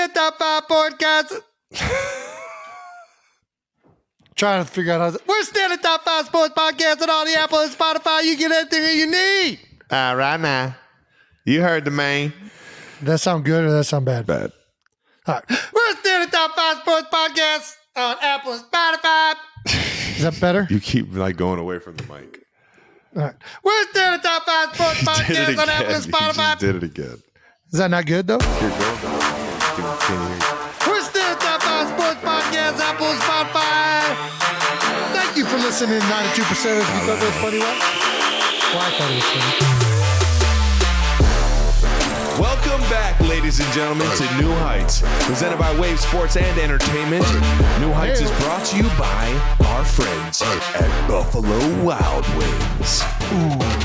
still top 5 podcast. Trying to figure out how we're still the top 5 sports podcast on all the Apple and Spotify. You get anything you need. All right now. You heard the man. That sound good or that sound bad? Bad. All right. We're still the top 5 sports podcast on Apple and Spotify. Is that better? You keep like going away from the mic. All right. We're still the top 5 sports podcast on Apple and Spotify. You just did it again. Is that not good though? You're going down. We're still the top 5 sports podcast, Apple and Spotify. Thank you for listening, 92%. If you thought that was funny, what? Well, I thought it was funny. Welcome back, ladies and gentlemen, to New Heights, presented by Wave Sports and Entertainment. New Heights is brought to you by our friends at Buffalo Wild Wings.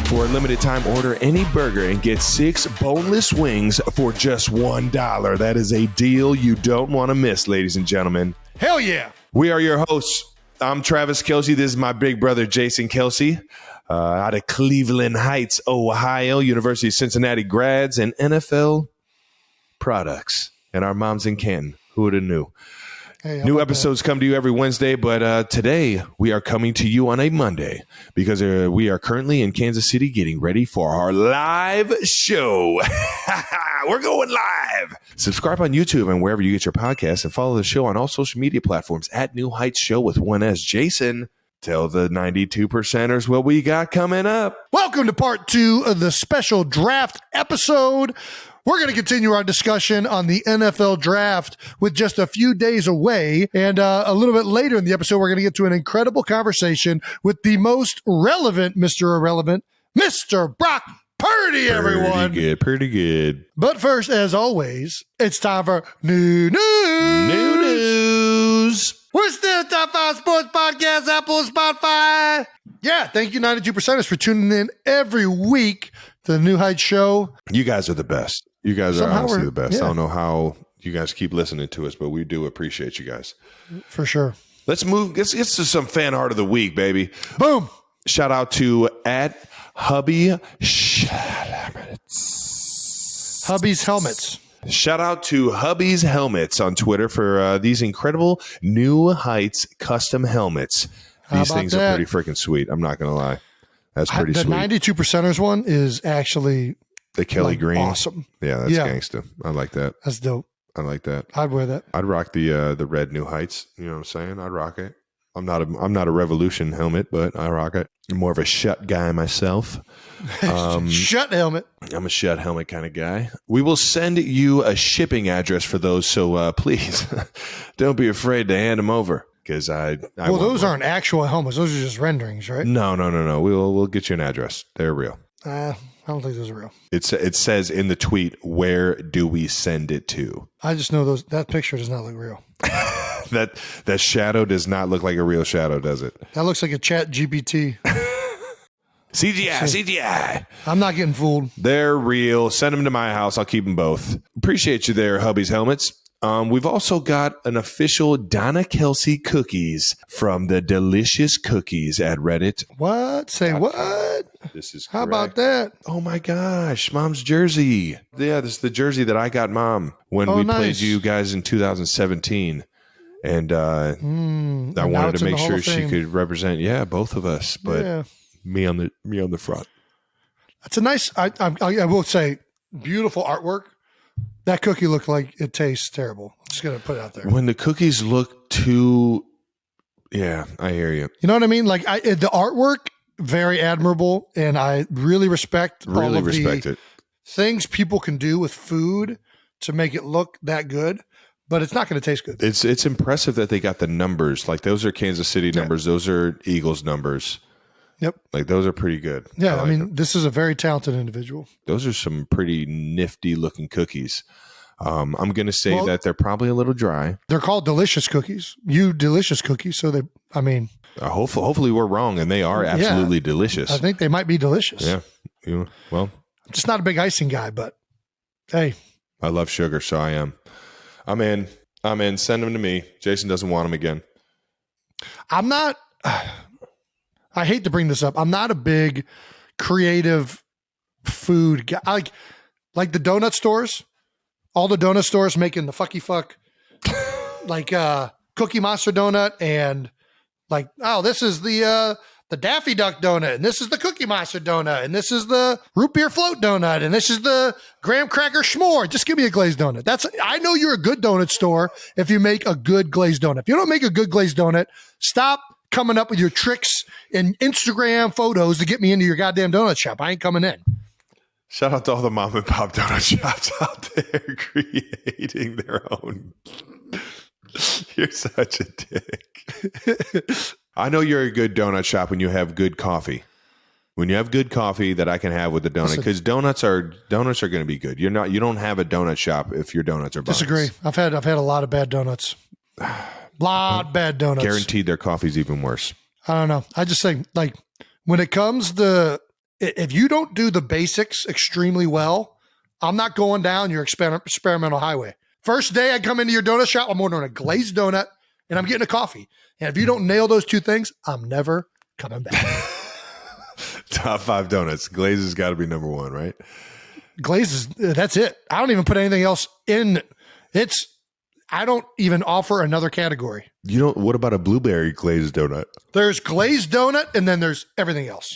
For a limited time, order any burger and get 6 boneless wings for just $1. That is a deal you don't want to miss, ladies and gentlemen. Hell yeah. We are your hosts. I'm Travis Kelsey. This is my big brother, Jason Kelsey. Out of Cleveland Heights, Ohio, University of Cincinnati grads, and NFL products. And our mom's in Canton. Who would have knew? Hey, New episodes come to you every Wednesday, but today we are coming to you on a Monday because we are currently in Kansas City getting ready for our live show. We're going live. Subscribe on YouTube and wherever you get your podcasts, and follow the show on all social media platforms at New Heights Show with one S. Jason, tell the 92%ers what we got coming up. Welcome to part 2 of the special draft episode. We're going to continue our discussion on the NFL draft with just a few days away. And a little bit later in the episode, we're going to get to an incredible conversation with the most relevant Mr. Irrelevant, Mr. Brock Purdy, everyone. Pretty good. But first, as always, it's time for New News. We're still top 5 sports podcast, Apple, Spotify. Yeah, thank you, 92%ers, for tuning in every week to the New Heights Show. You guys are the best. You guys are honestly the best. Yeah. I don't know how you guys keep listening to us, but we do appreciate you guys. For sure. Let's get to some fan art of the week, baby. Boom. Shout out to @Hubby Hubby's Helmets. Shout out to Hubby's Helmets on Twitter for these incredible New Heights custom helmets. These things are pretty freaking sweet. I'm not going to lie. That's pretty sweet. The 92%ers one is actually the Kelly Green. Awesome. Yeah, that's gangsta. I like that. That's dope. I like that. I'd wear that. I'd rock the red New Heights. You know what I'm saying? I'd rock it. I'm not a Revolution helmet, but I rock it. I'm more of a shut guy myself. Shut helmet. I'm a shut helmet kind of guy. We will send you a shipping address for those, so please don't be afraid to hand them over. Because those aren't actual helmets; those are just renderings, right? No. We'll get you an address. They're real. I don't think those are real. It says in the tweet, "Where do we send it to?" I just know that picture does not look real. that shadow does not look like a real shadow, does it? That looks like a Chat GPT. CGI. I'm not getting fooled. They're real. Send them to my house. I'll keep them both. Appreciate you there, Hubby's Helmets. We've also got an official Donna Kelsey cookies from the Delicious Cookies at Reddit. What? Say what? This is How correct. about that? Oh my gosh, Mom's jersey. Yeah, this is the jersey that I got Mom when we played you guys in 2017. And I wanted to make sure she could represent, both of us, but me on the front. That's a nice, I will say, beautiful artwork. That cookie looked like it tastes terrible. I'm just going to put it out there. When the cookies look too, I hear you. You know what I mean? Like the artwork, very admirable, and I really respect all of the things people can do with food to make it look that good. But it's not going to taste good. It's impressive that they got the numbers. Like those are Kansas City numbers. Those are Eagles numbers. Yep. Like those are pretty good. Yeah, I mean, this is a very talented individual. Those are some pretty nifty looking cookies. I'm going to say that they're probably a little dry. They're called delicious cookies. Delicious cookies. So hopefully we're wrong and they are absolutely delicious. I think they might be delicious. Yeah. Well, I'm just not a big icing guy, but hey. I love sugar, so I am. I'm in. Send them to me. Jason doesn't want them again. I'm not. I hate to bring this up. I'm not a big creative food guy. Like the donut stores all the donut stores making the fucky fuck, like Cookie Monster donut, and like, oh, this is the Daffy Duck donut, and this is the Cookie Monster donut, and this is the root beer float donut, and this is the graham cracker s'more. Just give me a glazed donut. I know you're a good donut store if you make a good glazed donut. If you don't make a good glazed donut, stop coming up with your tricks and Instagram photos to get me into your goddamn donut shop. I ain't coming in. Shout out to all the mom and pop donut shops out there creating their own. You're such a dick. I know you're a good donut shop when you have good coffee. When you have good coffee that I can have with the donut, because donuts are going to be good. You don't have a donut shop if your donuts are bombs. Disagree. I've had a lot of bad donuts. Bad donuts. Guaranteed their coffee's even worse. I don't know. I just think, like, when it comes to, if you don't do the basics extremely well, I'm not going down your experimental highway. First day I come into your donut shop, I'm ordering a glazed donut and I'm getting a coffee. And if you don't nail those two things, I'm never coming back. Top 5 donuts. Glaze has got to be number 1, right? Glaze is, that's it. I don't even put anything else in. I don't even offer another category. What about a blueberry glazed donut? There's glazed donut and then there's everything else.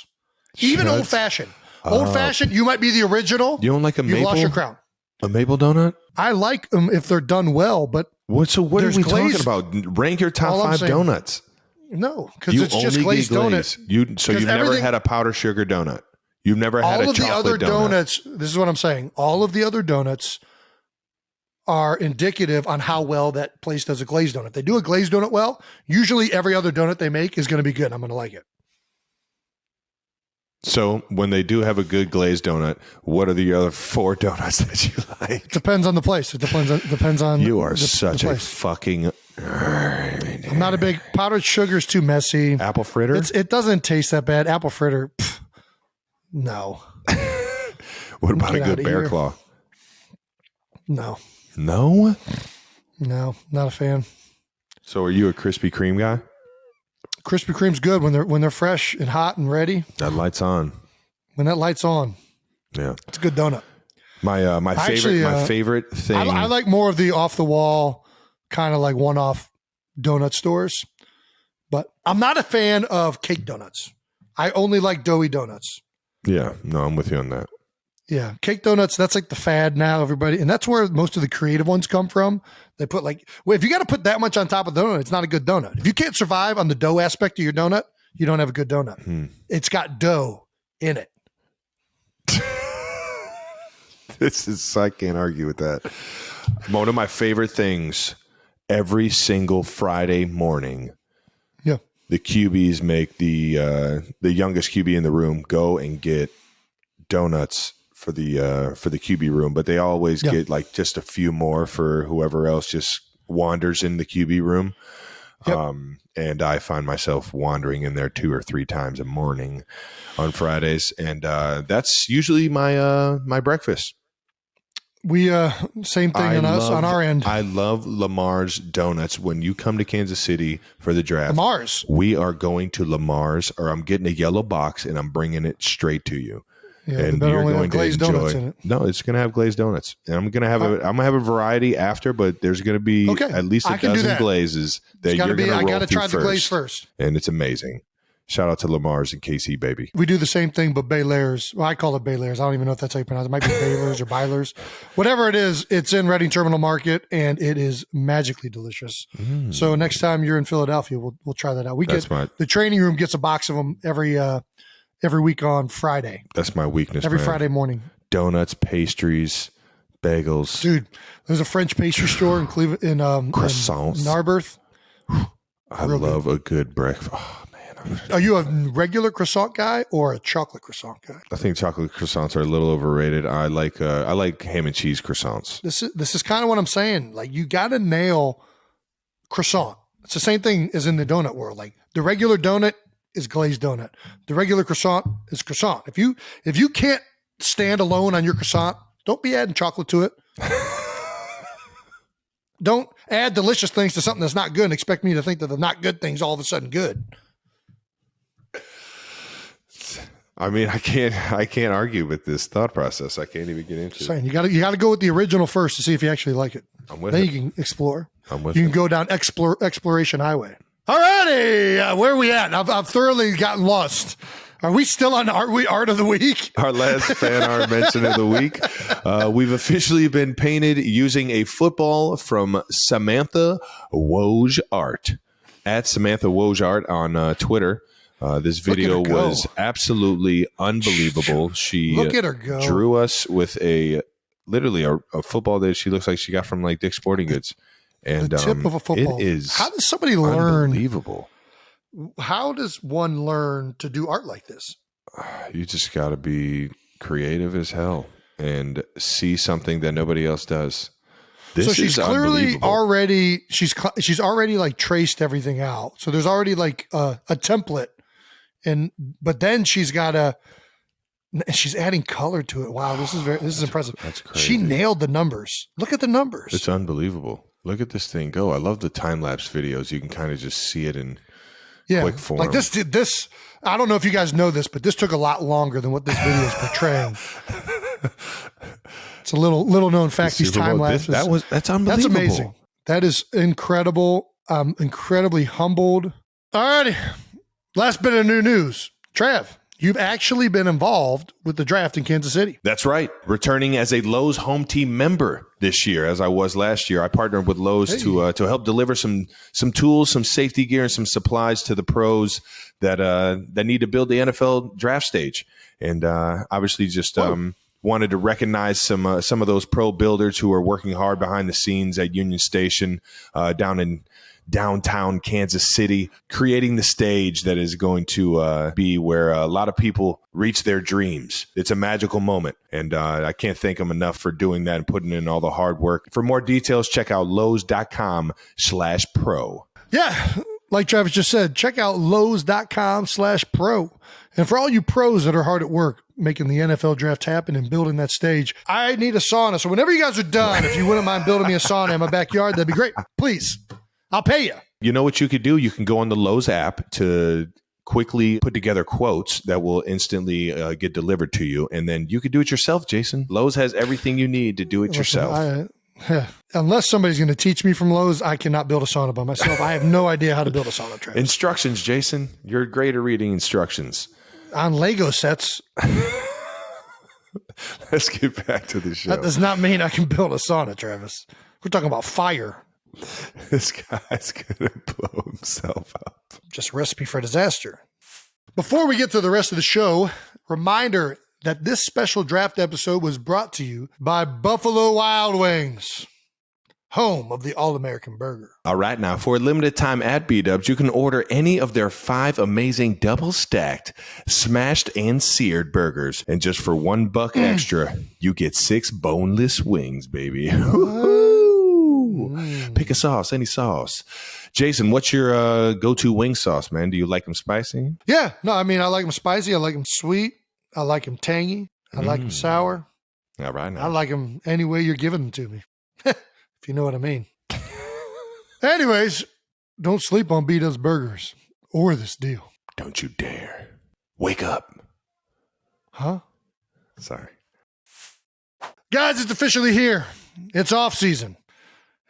Even old fashioned. Old fashioned, you might be the original. You don't like a maple? You've lost your crown. A maple donut? I like them if they're done well, but what are we talking about? Rank your top 5 donuts. No, because it's just glazed donuts. You've never had a powdered sugar donut. You've never had a chocolate donut. All of the other donuts, this is what I'm saying. All of the other donuts are indicative on how well that place does a glazed donut. They do a glazed donut well. Usually every other donut they make is going to be good. I'm going to like it. So when they do have a good glazed donut, what are the other 4 donuts that you like? It depends on the place. It depends on you are such a fucking. I'm not a big powdered sugar is too messy. Apple fritter? It doesn't taste that bad. Apple fritter, no. What about a good bear claw? No. No? No, not a fan. So are you a Krispy Kreme guy? Krispy Kreme's good when they're fresh and hot and ready. That light's on. When that light's on, yeah, it's a good donut. My favorite thing. I like more of the off the wall kind of like one off donut stores, but I'm not a fan of cake donuts. I only like doughy donuts. Yeah, no, I'm with you on that. Yeah, cake donuts, that's like the fad now, everybody. And that's where most of the creative ones come from. They put if you got to put that much on top of the donut, it's not a good donut. If you can't survive on the dough aspect of your donut, you don't have a good donut. It's got dough in it. I can't argue with that. One of my favorite things, every single Friday morning, yeah, the QBs make the youngest QB in the room go and get donuts for the QB room, but they always get like just a few more for whoever else just wanders in the QB room. Yep. And I find myself wandering in there 2 or 3 times a morning on Fridays, and that's usually my breakfast. We same thing on our end. I love Lamar's Donuts. When you come to Kansas City for the draft, Lamar's, we are going to Lamar's, or I'm getting a yellow box and I'm bringing it straight to you. Yeah, and you're going to enjoy. In it. No, it's going to have glazed donuts, and I'm going to have a variety after, but there's going to be at least a dozen glazes that you're going to roll through. I got to try the glaze first, and it's amazing. Shout out to Lamar's and KC, baby. We do the same thing, but Baylairs. Well, I call it Baylairs. I don't even know if that's how you pronounce it. It might be Baylairs or Bylers. Whatever it is, it's in Reading Terminal Market, and it is magically delicious. So next time you're in Philadelphia, we'll try that out. The training room gets a box of them every week on Friday. That's my weakness. Every Friday morning. Donuts, pastries, bagels. Dude, there's a French pastry store in Cleveland, croissants, in Narberth. I love a good breakfast. Oh, man. Are you a regular croissant guy or a chocolate croissant guy? I think chocolate croissants are a little overrated. I like ham and cheese croissants. This is kind of what I'm saying. Like, you got to nail croissant. It's the same thing as in the donut world. Like, the regular donut is glazed donut. The regular croissant is croissant. If you can't stand alone on your croissant, don't be adding chocolate to it. Don't add delicious things to something that's not good and expect me to think that the not good thing's all of a sudden good. I mean, I can't argue with this thought process. I can't even get into it. You got to go with the original first to see if you actually like it. I'm with then it. You can explore. I'm with You it. can go down exploration highway. All righty, where are we at? I've thoroughly gotten lost. Are we still on Art of the Week? Our last fan art mention of the week. We've officially been painted using a football from Samantha Woj Art at Samantha Woj Art on Twitter. This video was absolutely unbelievable. She Look at her go. Drew us with literally a football that she looks like she got from like Dick's Sporting Goods. And the tip of a football. It is how does somebody learn? Unbelievable. How does one learn to do art like this? You just got to be creative as hell and see something that nobody else does. This so she's is clearly already she's already like traced everything out. So there's already like a template, but then she's adding color to it. Wow, this is impressive. That's crazy. She nailed the numbers. Look at the numbers. It's unbelievable. Look at this thing go. I love the time lapse videos. You can kind of just see it in quick form. Like this. I don't know if you guys know this, but this took a lot longer than what this video is portraying. It's a little known fact. These time lapses. That's unbelievable. That's amazing. That is incredible. I'm incredibly humbled. Alrighty. Last bit of new news. Trav, you've actually been involved with the draft in Kansas City. That's right. Returning as a Lowe's home team member this year, as I was last year. I partnered with Lowe's to help deliver some tools, some safety gear, and some supplies to the pros that need to build the NFL draft stage. And obviously just wanted to recognize some of those pro builders who are working hard behind the scenes at Union Station down in downtown Kansas City, creating the stage that is going to be where a lot of people reach their dreams. It's a magical moment, and I can't thank them enough for doing that and putting in all the hard work. For more details, check out lowes.com/pro. Yeah, like Travis just said, check out lowes.com/pro. And for all you pros that are hard at work making the NFL draft happen and building that stage, I need a sauna. So whenever you guys are done, if you wouldn't mind building me a sauna in my backyard, that'd be great. Please. I'll pay you. You know what you could do? You can go on the Lowe's app to quickly put together quotes that will instantly get delivered to you. And then you could do it yourself, Jason. Lowe's has everything you need to do it yourself. Unless somebody's going to teach me from Lowe's, I cannot build a sauna by myself. I have no idea how to build a sauna, Travis. Instructions, Jason. You're great at reading instructions. On Lego sets. Let's get back to the show. That does not mean I can build a sauna, Travis. We're talking about fire. This guy's going to blow himself up. Just a recipe for disaster. Before we get to the rest of the show, reminder that this special draft episode was brought to you by Buffalo Wild Wings, home of the All-American Burger. All right, now, for a limited time at BDubs, you can order any of their 5 amazing double-stacked, smashed, and seared burgers. And just for $1 extra, you get 6 boneless wings, baby. Pick a sauce, any sauce. Jason, what's your go-to wing sauce, man? Do you like them spicy? Yeah. No, I mean, I like them spicy. I like them sweet. I like them tangy. I like them sour. All right. Now. I like them any way you're giving them to me, if you know what I mean. Anyways, don't sleep on BDubs burgers or this deal. Don't you dare. Wake up. Huh? Sorry. Guys, it's officially here. It's off season.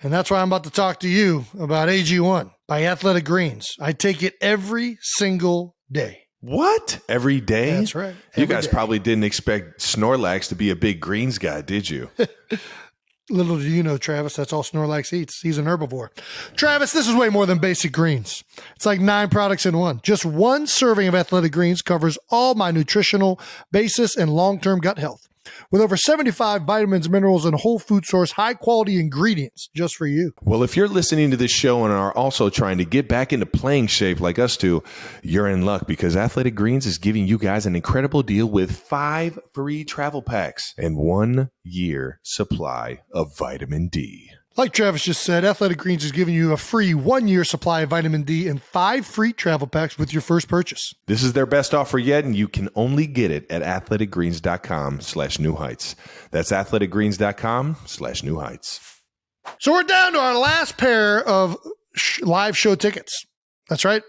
And that's why I'm about to talk to you about AG1 by Athletic Greens. I take it every single day. What? Every day? That's right. You guys probably didn't expect Snorlax to be a big greens guy, did you? Little do you know, Travis, that's all Snorlax eats. He's an herbivore. Travis, this is way more than basic greens. It's like 9 products in one. Just one serving of Athletic Greens covers all my nutritional basis and long-term gut health. With over 75 vitamins, minerals, and whole food source, high-quality ingredients just for you. Well, if you're listening to this show and are also trying to get back into playing shape like us two, you're in luck because Athletic Greens is giving you guys an incredible deal with 5 free travel packs and 1 year supply of vitamin D. Like Travis just said, Athletic Greens is giving you a free 1-year supply of vitamin D and 5 free travel packs with your first purchase. This is their best offer yet, and you can only get it at athleticgreens.com/new heights. That's athleticgreens.com/new heights. So we're down to our last pair of live show tickets. That's right.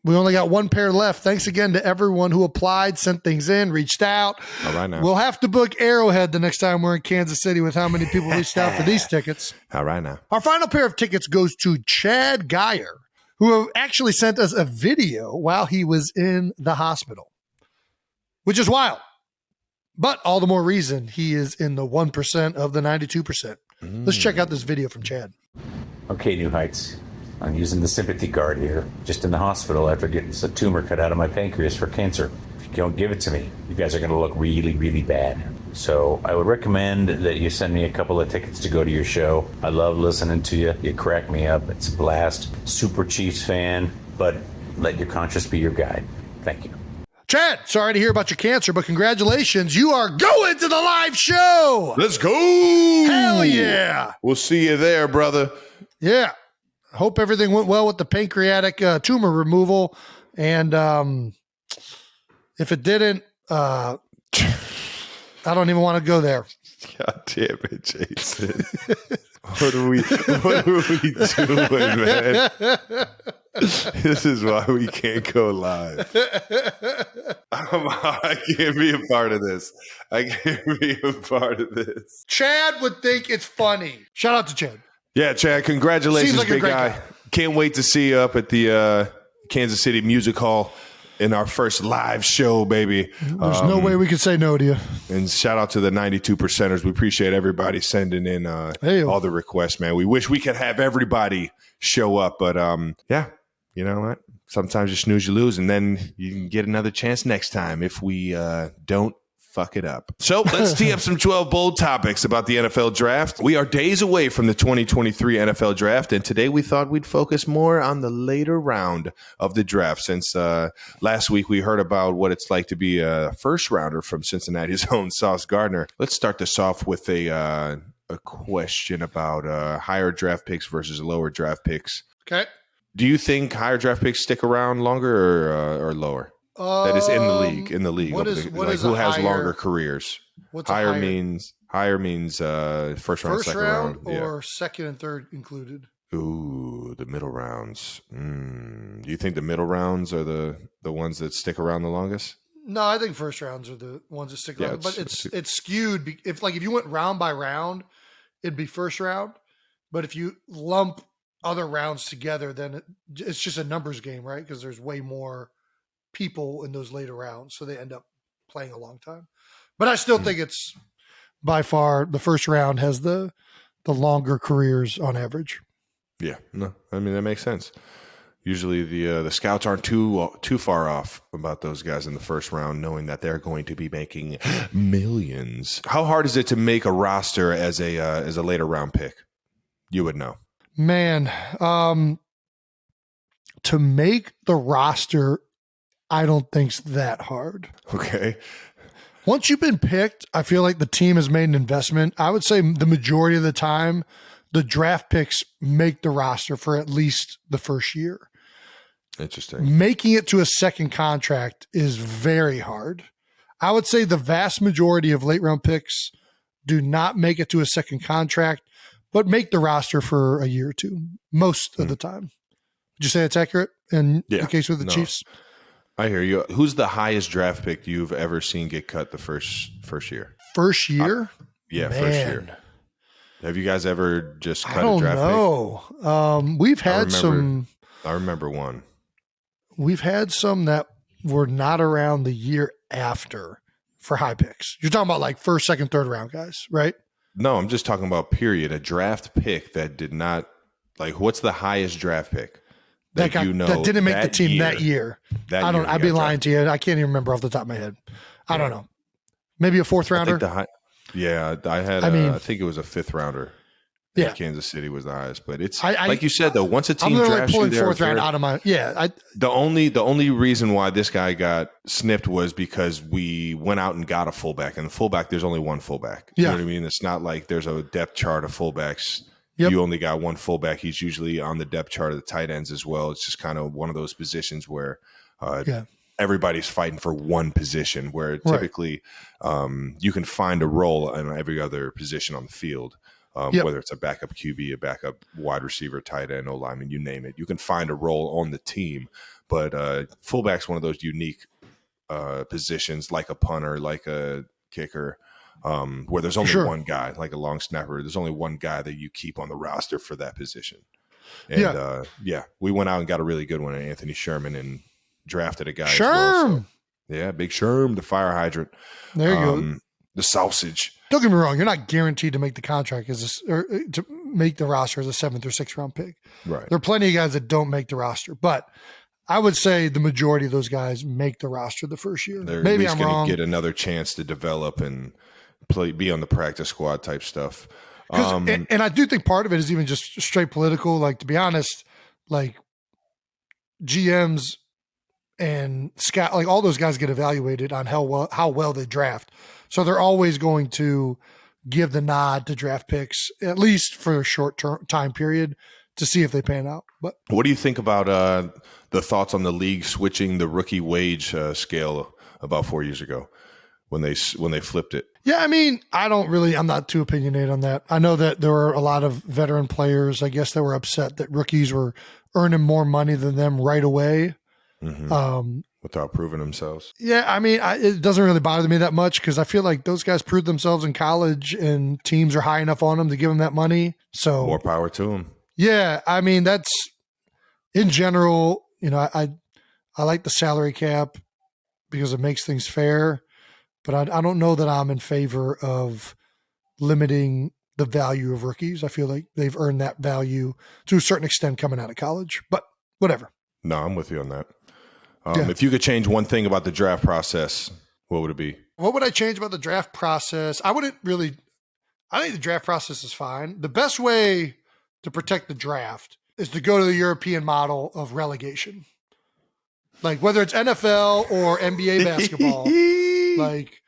We only got one pair left. Thanks again to everyone who applied, sent things in, reached out. All right now. We'll have to book Arrowhead the next time we're in Kansas City with how many people reached out for these tickets. All right now. Our final pair of tickets goes to Chad Geyer, who actually sent us a video while he was in the hospital, which is wild. But all the more reason he is in the 1% of the 92%. Let's check out this video from Chad. Okay, New Heights. I'm using the sympathy card here. Just in the hospital after getting a tumor cut out of my pancreas for cancer. If you don't give it to me, you guys are going to look really, really bad. So I would recommend that you send me a couple of tickets to go to your show. I love listening to you. You crack me up. It's a blast. Super Chiefs fan, but let your conscience be your guide. Thank you. Chad, sorry to hear about your cancer, but congratulations. You are going to the live show. Let's go. Hell yeah. We'll see you there, brother. Yeah. Hope everything went well with the pancreatic tumor removal. And if it didn't, I don't even want to go there. God damn it, Jason. What are we doing, man? This is why we can't go live. I can't be a part of this. I can't be a part of this. Chad would think it's funny. Shout out to Chad. Yeah, Chad, congratulations, Seems like a big great guy. Can't wait to see you up at the Kansas City Music Hall in our first live show, baby. There's no way we could say no to you. And shout out to the 92%ers. We appreciate everybody sending in all the requests, man. We wish we could have everybody show up, but yeah, you know what? Sometimes you snooze, you lose, and then you can get another chance next time if we don't fuck it up. So let's tee up some 12 bold topics about the NFL draft. We are days away from the 2023 NFL draft, and today we thought we'd focus more on the later round of the draft, since last week we heard about what it's like to be a first rounder from Cincinnati's own Sauce Gardner. Let's start this off with a question about higher draft picks versus lower draft picks. Okay. Do you think higher draft picks stick around longer or lower? That is in the league. What is who has longer careers? What's higher means first round, second round, or second and third included. Ooh, the middle rounds. Do you think the middle rounds are the ones that stick around the longest? No, I think first rounds are the ones that stick around. But it's skewed. If you went round by round, it'd be first round. But if you lump other rounds together, then it's just a numbers game, right? Because there's way more people in those later rounds, so they end up playing a long time. But I still think it's by far the first round has the longer careers on average. Yeah, no, I mean that makes sense. Usually the scouts aren't too far off about those guys in the first round, knowing that they're going to be making millions. How hard is it to make a roster as a later round pick? You would know, man. To make the roster, I don't think's that hard. Okay. Once you've been picked, I feel like the team has made an investment. I would say the majority of the time, the draft picks make the roster for at least the first year. Interesting. Making it to a second contract is very hard. I would say the vast majority of late round picks do not make it to a second contract, but make the roster for a year or two, most of the time. Would you say that's accurate in the case with the Chiefs? I hear you. Who's the highest draft pick you've ever seen get cut the first year? First year? Yeah, Man. first year. Have you guys ever just cut a draft pick? I don't know. We've had some. I remember one. We've had some that were not around the year after for high picks. You're talking about like first, second, third round guys, right? No, I'm just talking about period. A draft pick that did not, like, what's the highest draft pick? That didn't make the team that year. I'd be lying to you. I can't even remember off the top of my head. I don't know. Maybe a fourth rounder. I think it was a fifth rounder. Yeah, Kansas City was the highest, but it's like you said though. Once a team I'm drafts pulling you, fourth round out of my the only reason why this guy got snipped was because we went out and got a fullback, and the fullback there's only one fullback. You know what I mean? It's not like there's a depth chart of fullbacks. Yep. You only got one fullback. He's usually on the depth chart of the tight ends as well. It's just kind of one of those positions where everybody's fighting for one position, where typically you can find a role in every other position on the field. whether it's a backup QB, a backup wide receiver, tight end, O-lineman, you name it. You can find a role on the team. But fullback's one of those unique positions, like a punter, like a kicker, where there's only one guy, like a long snapper. There's only one guy that you keep on the roster for that position. And we went out and got a really good one, Anthony Sherman, and drafted a guy. Sherm! As well, so, yeah, big Sherm, the fire hydrant. There you go. The sausage. Don't get me wrong. You're not guaranteed to make the contract or to make the roster as a 7th or 6th round pick. Right. There are plenty of guys that don't make the roster, but I would say the majority of those guys make the roster the first year. They're Maybe at least I'm wrong. Get another chance to develop and be on the practice squad type stuff. And I do think part of it is even just straight political. Like, to be honest, like GMs and Scott, like all those guys get evaluated on how well they draft. So they're always going to give the nod to draft picks, at least for a short time period, to see if they pan out. But what do you think about the thoughts on the league switching the rookie wage scale about 4 years ago when they flipped it? Yeah, I mean, I'm not too opinionated on that. I know that there were a lot of veteran players, I guess, that were upset that rookies were earning more money than them right away. Mm-hmm. Without proving themselves. Yeah, I mean, it doesn't really bother me that much because I feel like those guys proved themselves in college and teams are high enough on them to give them that money. So more power to them. Yeah, I mean, that's in general, I like the salary cap because it makes things fair, but I don't know that I'm in favor of limiting the value of rookies. I feel like they've earned that value to a certain extent coming out of college, but whatever. No, I'm with you on that. If you could change one thing about the draft process, what would it be? What would I change about the draft process? I think the draft process is fine. The best way to protect the draft is to go to the European model of relegation. Like whether it's NFL or NBA basketball, like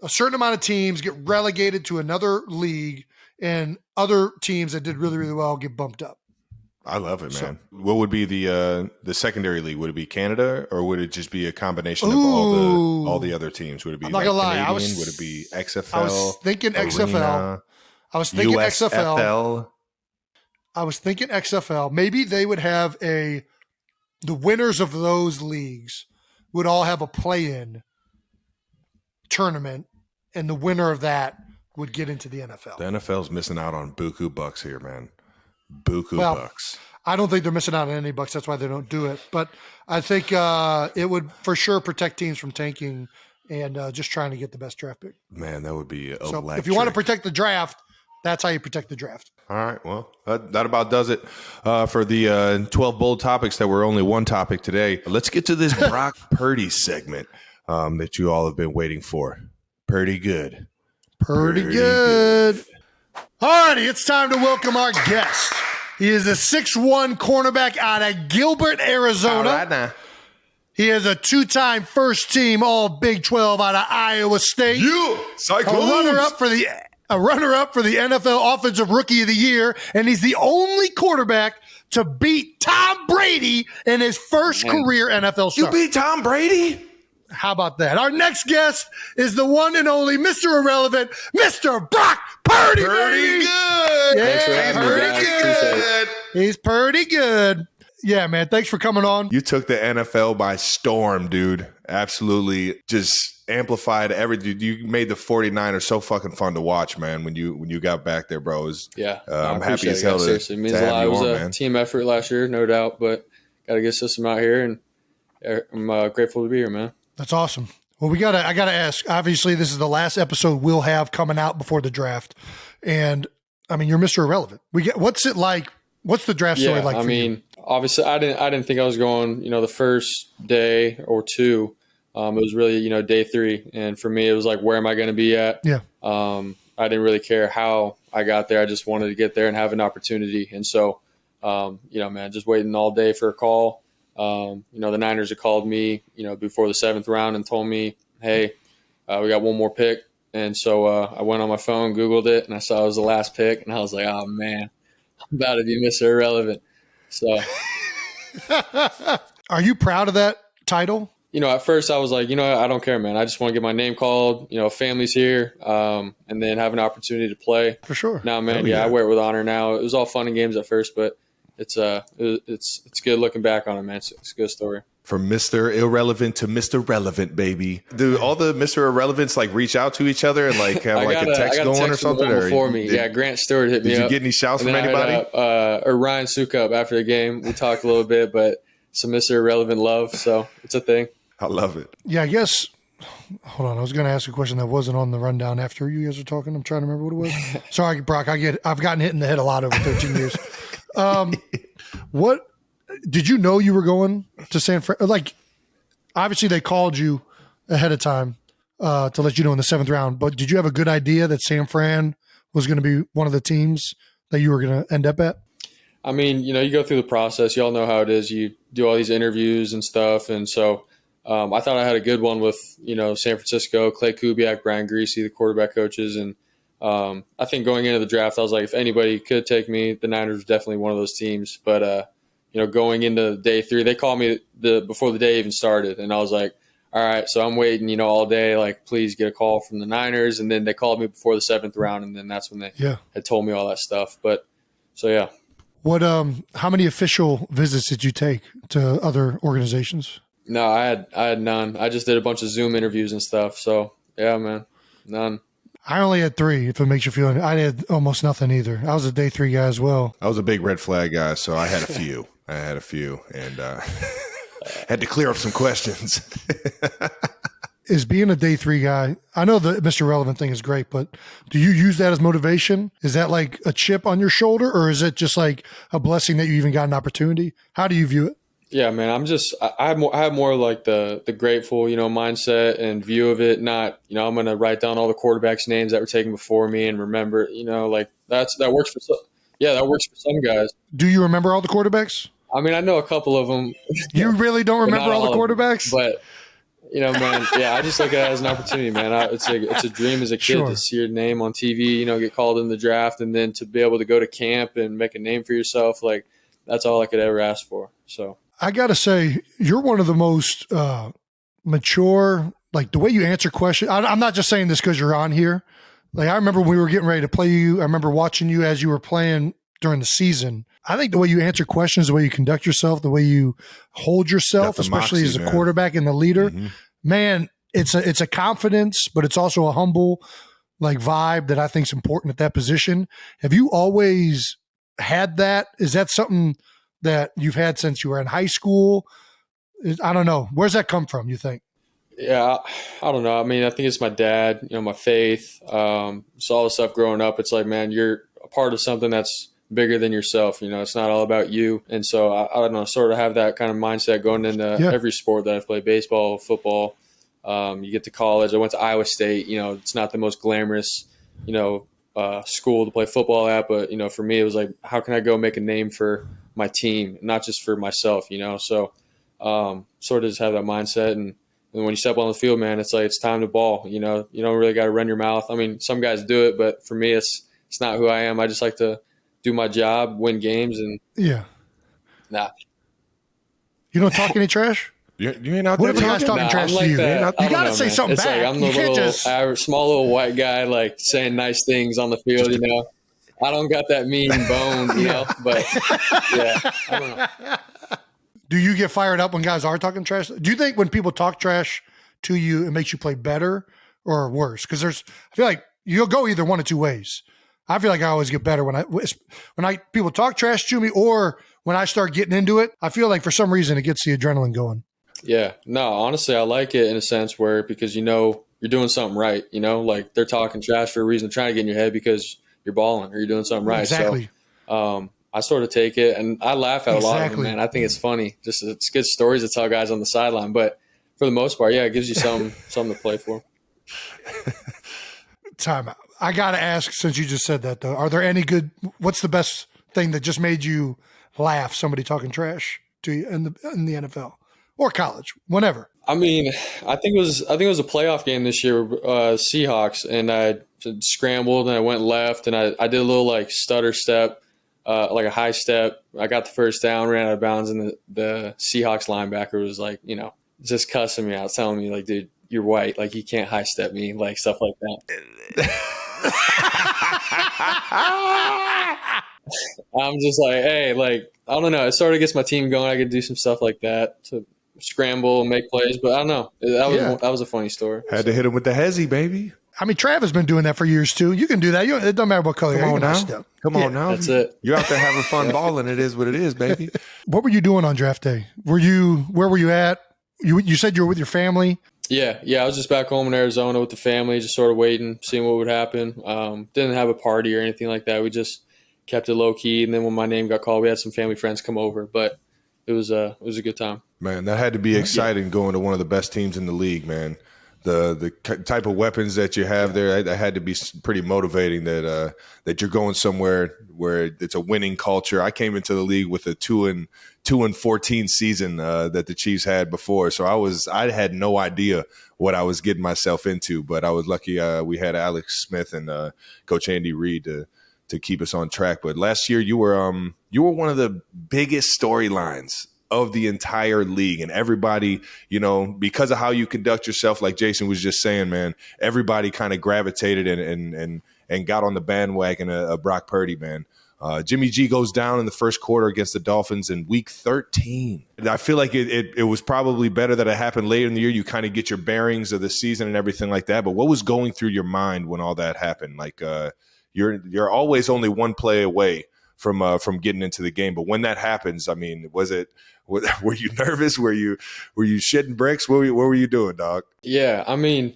a certain amount of teams get relegated to another league and other teams that did really, really well get bumped up. I love it, man. So, what would be the secondary league? Would it be Canada, or would it just be a combination of all the other teams? Would it be I'm not gonna lie. Would it be XFL? I was thinking XFL. I was thinking XFL. I was thinking XFL. Maybe they would have the winners of those leagues would all have a play-in tournament, and the winner of that would get into the NFL. The NFL's missing out on buku bucks here, man. Bucks. I don't think they're missing out on any bucks. That's why they don't do it. But I think it would for sure protect teams from tanking and just trying to get the best draft pick. Man, that would be electric. So if you want to protect the draft, that's how you protect the draft. All right. Well, that about does it for the 12 bold topics that were only one topic today. Let's get to this Brock Purdy segment that you all have been waiting for. Purdy Good. Purdy Good. Alrighty, it's time to welcome our guest. He is a 6'1" cornerback out of Gilbert, Arizona. All right now. He is a 2-time first team All Big 12 out of Iowa State. Cyclones. A runner-up for the NFL Offensive Rookie of the Year, and he's the only quarterback to beat Tom Brady in his first career NFL start. You beat Tom Brady? How about that? Our next guest is the one and only Mr. Irrelevant, Mr. Brock Purdy. Purdy Good. Yeah, Thanks for having me, Purdy guys. Appreciate it. He's pretty good. Yeah, man. Thanks for coming on. You took the NFL by storm, dude. Absolutely just amplified everything. You made the 49ers so fucking fun to watch, man, when you got back there, bro. I'm happy as hell seriously. It means a lot. It was a team effort last year, no doubt, but got to get system out here, and I'm grateful to be here, man. That's awesome. Well, I gotta ask. Obviously, this is the last episode we'll have coming out before the draft, and I mean, you're Mr. Irrelevant. What's it like? What's the draft story like? For you? Obviously, I didn't think I was going. The first day or two, it was really day 3, and for me, it was like, where am I going to be at? Yeah. I didn't really care how I got there. I just wanted to get there and have an opportunity, and so, man, just waiting all day for a call. The Niners had called me, before the 7th round and told me, hey, we got one more pick. And so I went on my phone, Googled it, and I saw it was the last pick. And I was like, oh, man, I'm about to be Mr. Irrelevant. So. Are you proud of that title? at first I was like, I don't care, man. I just want to get my name called. Family's here, and then have an opportunity to play. For sure. Now, man, Yeah. I wear it with honor now. It was all fun and games at first, but it's good looking back on it, man. It's a good story. From Mr. Irrelevant to Mr. Relevant, baby. Do all the Mr. Irrelevants like reach out to each other and like have like a text going or something? Before me, Grant Stewart hit me up. Did you get any shouts And from then I anybody? hit or Ryan Sukup after the game. We talked a little bit, but some Mr. Irrelevant love, so it's a thing. I love it. Yeah, I guess. Hold on, I was going to ask a question that wasn't on the rundown after you guys were talking. I'm trying to remember what it was. Sorry, Brock. I've gotten hit in the head a lot over 13 years. What did you know you were going to San Fran? Like, obviously they called you ahead of time to let you know in the 7th round. But did you have a good idea that San Fran was going to be one of the teams that you were going to end up at? I mean, you go through the process. You all know how it is. You do all these interviews and stuff, and so. I thought I had a good one with, San Francisco, Clay Kubiak, Brian Greasy, the quarterback coaches. And I think going into the draft, I was like, if anybody could take me, the Niners were definitely one of those teams. But, going into day 3, they called me before the day even started. And I was like, all right, so I'm waiting, all day, like, please get a call from the Niners. And then they called me before the 7th round. And then that's when they had told me all that stuff. But so, yeah. What, how many official visits did you take to other organizations? No, I had none. I just did a bunch of Zoom interviews and stuff. So, yeah, man, none. I only had 3, if it makes you feel any. I had almost nothing either. I was a day 3 guy as well. I was a big red flag guy, so I had a few. And had to clear up some questions. Is being a day 3 guy, I know the Mr. Relevant thing is great, but do you use that as motivation? Is that like a chip on your shoulder, or is it just like a blessing that you even got an opportunity? How do you view it? Yeah, man, I have more like the grateful, mindset and view of it. Not, I'm going to write down all the quarterbacks' names that were taken before me and remember, like that works for that works for some guys. Do you remember all the quarterbacks? I mean, I know a couple of them. You really don't remember all the quarterbacks? But, man, I just look at it as an opportunity, man. It's a dream as a kid to see your name on TV, get called in the draft, and then to be able to go to camp and make a name for yourself. Like, that's all I could ever ask for. So. I got to say, you're one of the most mature, like the way you answer questions. I'm not just saying this because you're on here. Like, I remember when we were getting ready to play you. I remember watching you as you were playing during the season. I think the way you answer questions, the way you conduct yourself, the way you hold yourself, especially moxie, as a quarterback and the leader, Mm-hmm. man, it's a confidence, but it's also a humble like vibe that I think is important at that position. Have you always had that? Is that something that you've had since you were in high school? I don't know. Where's that come from, you think? Yeah, I don't know. I mean, I think it's my dad, my faith. So all the stuff growing up, it's like, man, you're a part of something that's bigger than yourself. It's not all about you. And so I don't know, sort of have that kind of mindset going into every sport that I've played, baseball, football. You get to college. I went to Iowa State. It's not the most glamorous, school to play football at. But, for me, it was like, how can I go make a name for my team, not just for myself, So sort of just have that mindset. And when you step on the field, man, it's like it's time to ball. You don't really got to run your mouth. I mean, some guys do it, but for me, it's not who I am. I just like to do my job, win games, and nah. You don't talk any trash? You ain't out What there if guys talking trash I'm to you? that. You got to know, say man. something it's back. Like I'm the you can't little just... average, small little white guy, like saying nice things on the field. I don't got that mean bone, But yeah, I don't know. Do you get fired up when guys are talking trash? Do you think when people talk trash to you, it makes you play better or worse? Because I feel like you'll go either one of 2 ways. I feel like I always get better when people talk trash to me, or when I start getting into it. I feel like for some reason it gets the adrenaline going. Yeah, no, honestly, I like it in a sense where because you're doing something right. Like they're talking trash for a reason, trying to get in your head because you're balling or you're doing something right. Exactly. So, I sort of take it and I laugh at a lot of them, man. I think it's funny. Just it's good stories to tell guys on the sideline, but for the most part, it gives you something to play for. Time out. I got to ask, since you just said that, though, are there any good – what's the best thing that just made you laugh, somebody talking trash to you in the NFL or college, whenever? I mean, I think it was a playoff game this year, Seahawks, and I scrambled and I went left and I did a little like stutter step, like a high step. I got the first down, ran out of bounds, and the Seahawks linebacker was like, just cussing me out, telling me like, dude, you're white, like you can't high step me, like stuff like that. I'm just like, hey, like I don't know. It sort of gets my team going. I could do some stuff like that to scramble and make plays, but I don't know. That was a funny story. Had to hit him with the hezzy, baby. I mean, Trav has been doing that for years too. You can do that. It doesn't matter what color. Come you on can high now. step. Come on now. That's it. You're out there having fun balling. It is what it is, baby. What were you doing on draft day? Where were you at? You said you were with your family. Yeah. I was just back home in Arizona with the family, just sort of waiting, seeing what would happen. Didn't have a party or anything like that. We just kept it low key. And then when my name got called, we had some family friends come over, but it was a good time. Man, that had to be exciting going to one of the best teams in the league, man. The type of weapons that you have there, that had to be pretty motivating that you're going somewhere where it's a winning culture. I came into the league with a 2-14 season that the Chiefs had before. So I had no idea what I was getting myself into, but I was lucky we had Alex Smith and Coach Andy Reid to keep us on track. But last year you were one of the biggest storylines of the entire league, and everybody, because of how you conduct yourself, like Jason was just saying, man, everybody kind of gravitated and got on the bandwagon of Brock Purdy, man. Jimmy G goes down in the first quarter against the Dolphins in week 13. And I feel like it was probably better that it happened later in the year. You kind of get your bearings of the season and everything like that. But what was going through your mind when all that happened? Like you're always only one play away from getting into the game. But when that happens, I mean, were you nervous? Were you shitting bricks? What were you doing, dog? Yeah, I mean,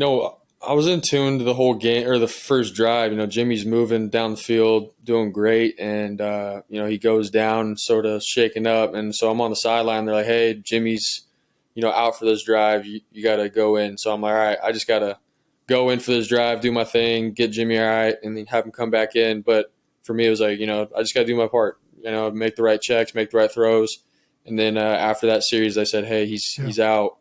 I was in tune to the whole game or the first drive. Jimmy's moving down the field, doing great, and he goes down, sort of shaking up, and so I'm on the sideline. They're like, "Hey, Jimmy's, out for this drive. You got to go in." So I'm like, "All right, I just got to go in for this drive, do my thing, get Jimmy all right, and then have him come back in." But for me, it was like, I just got to do my part. Make the right checks, make the right throws. And then after that series, they said, hey, he's out.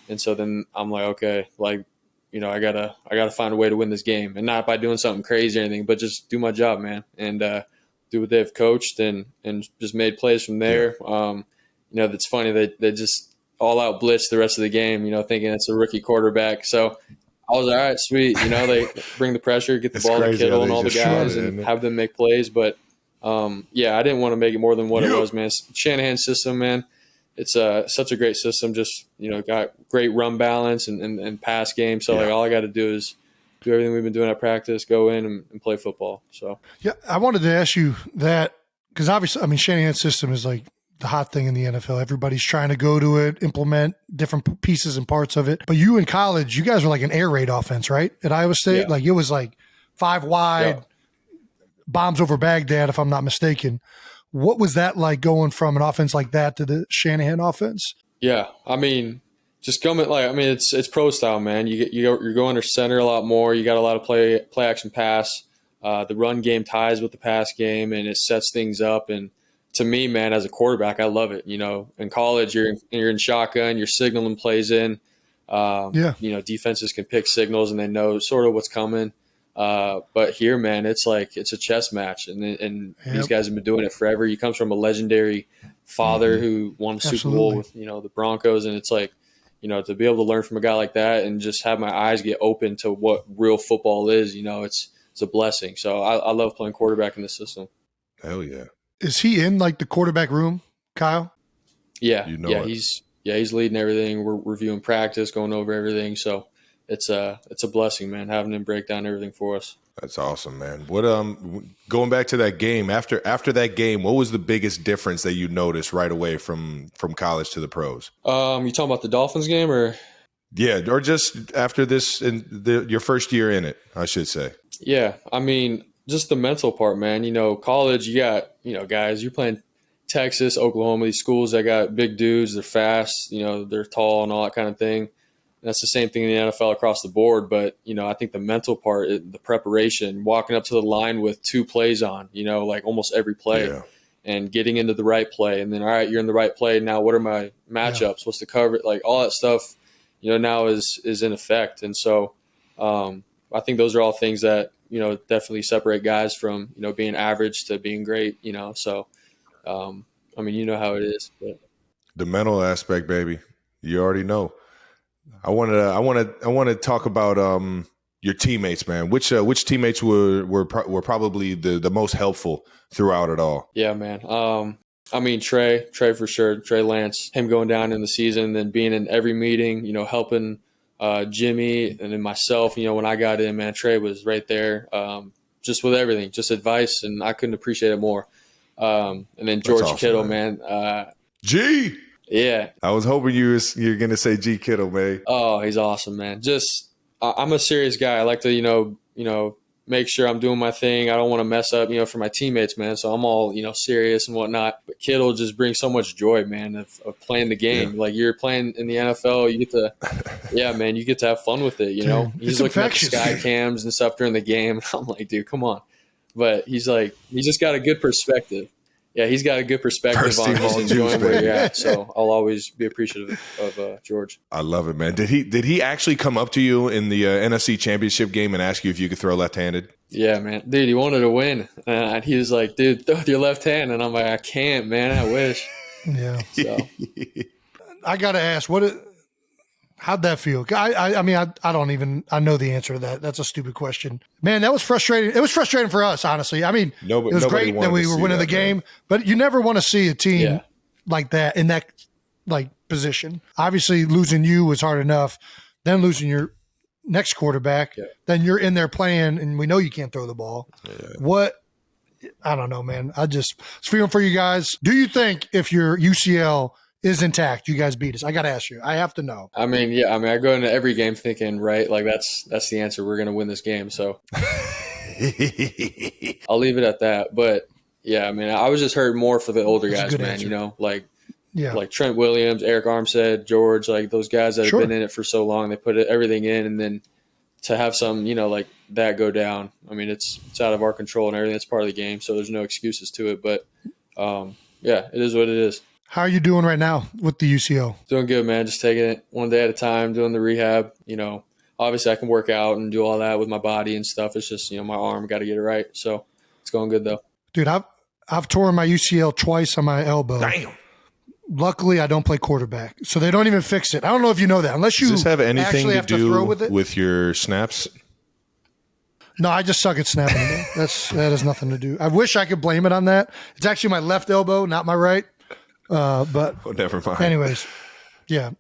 And so then I'm like, okay, like, I gotta find a way to win this game, and not by doing something crazy or anything, but just do my job, man, and do what they've coached and just made plays from there. That's funny that they just all out blitz the rest of the game, thinking it's a rookie quarterback. So I was all right, sweet. They bring the pressure, get the ball to Kittle and all the guys, and have them make plays. But I didn't want to make it more than what it was, man. Shanahan system, man. It's such a great system. Just got great run balance and pass game. So all I got to do is do everything we've been doing at practice, go in and play football. So I wanted to ask you that because obviously, I mean, Shanahan's system is like the hot thing in the NFL. Everybody's trying to go to it, implement different pieces and parts of it. But you in college, you guys were like an air raid offense, right? At Iowa State, like it was like 5 wide, bombs over Baghdad, if I'm not mistaken. What was that like going from an offense like that to the Shanahan offense? Yeah, I mean, just coming it's pro style, man. You're going to center a lot more. You got a lot of play action pass. The run game ties with the pass game, and it sets things up. And to me, man, as a quarterback, I love it. In college, you're in shotgun, you're signaling plays in. Defenses can pick signals and they know sort of what's coming. But here, man, it's like it's a chess match, and these guys have been doing it forever. He comes from a legendary father who won the Super Bowl with the Broncos, and it's like to be able to learn from a guy like that and just have my eyes get open to what real football is. It's a blessing. So I love playing quarterback in this system. Hell yeah! Is he in like the quarterback room, Kyle? Yeah, he's leading everything. We're reviewing practice, going over everything. So. It's a blessing, man, having him break down everything for us. That's awesome, man. What going back to that game, after that game, what was the biggest difference that you noticed right away from college to the pros? You talking about the Dolphins game or? Yeah, or just after this your first year in it, I should say. Yeah, I mean, just the mental part, man. College, you got, guys, you're playing Texas, Oklahoma, these schools that got big dudes, they're fast, they're tall and all that kind of thing. That's the same thing in the NFL across the board. But, I think the mental part, the preparation, walking up to the line with 2 plays on, like almost every play and getting into the right play. And then, all right, you're in the right play. Now, what are my matchups? What's the cover? Like all that stuff, now is in effect. And so I think those are all things that, definitely separate guys from, being average to being great, So, I mean, how it is. But. The mental aspect, baby. You already know. I want to talk about your teammates, man. Which teammates were probably the most helpful throughout it all? Yeah, man. I mean, Trey for sure. Trey Lance, him going down in the season, then being in every meeting, helping Jimmy and then myself. When I got in, man, Trey was right there, just with everything, just advice, and I couldn't appreciate it more. And then George awesome, Kittle, man. G. Yeah. I was hoping you're gonna say G Kittle, man. Oh, he's awesome, man. Just I'm a serious guy. I like to make sure I'm doing my thing. I don't want to mess up, for my teammates, man. So I'm all serious and whatnot. But Kittle just brings so much joy, man, of playing the game. Yeah. Like you're playing in the NFL, you get to, yeah, man, you get to have fun with it. He's looking at the sky cams and stuff during the game. I'm like, dude, come on. But he's just got a good perspective. Yeah, he's got a good perspective on just enjoying where you're at. So I'll always be appreciative of George. I love it, man. Did he actually come up to you in the NFC Championship game and ask you if you could throw left-handed? Yeah, man. Dude, he wanted to win. And he was like, dude, throw with your left hand. And I'm like, I can't, man. I wish. Yeah. So. I got to ask, how'd that feel? I mean, I know the answer to that. That's a stupid question. Man, that was frustrating. It was frustrating for us, honestly. I mean, it was great that we were winning the game, man. But you never want to see a team like that in that position. Obviously, losing you was hard enough. Then losing your next quarterback, then you're in there playing, and we know you can't throw the ball. Yeah. I don't know, man. I just was feeling for you guys. Do you think if your UCL is intact, you guys beat us? I got to ask you. I have to know. I mean, yeah. I mean, I go into every game thinking, right, like that's the answer. We're going to win this game. So I'll leave it at that. But yeah, I mean, I was just hurt more for the older guys, man. Answer. Like Trent Williams, Eric Armstead, George, like those guys that have been in it for so long. They put everything in, and then to have some, like that go down. I mean, it's out of our control and everything. It's part of the game, so there's no excuses to it. But yeah, it is what it is. How are you doing right now with the UCL? Doing good, man. Just taking it one day at a time, doing the rehab. Obviously I can work out and do all that with my body and stuff. It's just, my arm, got to get it right. So it's going good though. Dude, I've torn my UCL twice on my elbow. Damn. Luckily, I don't play quarterback, so they don't even fix it. I don't know if you know that. Unless you Does this have anything to do throw with your snaps? No, I just suck at snapping. That has nothing to do. I wish I could blame it on that. It's actually my left elbow, not my right. But never mind. Anyways, yeah,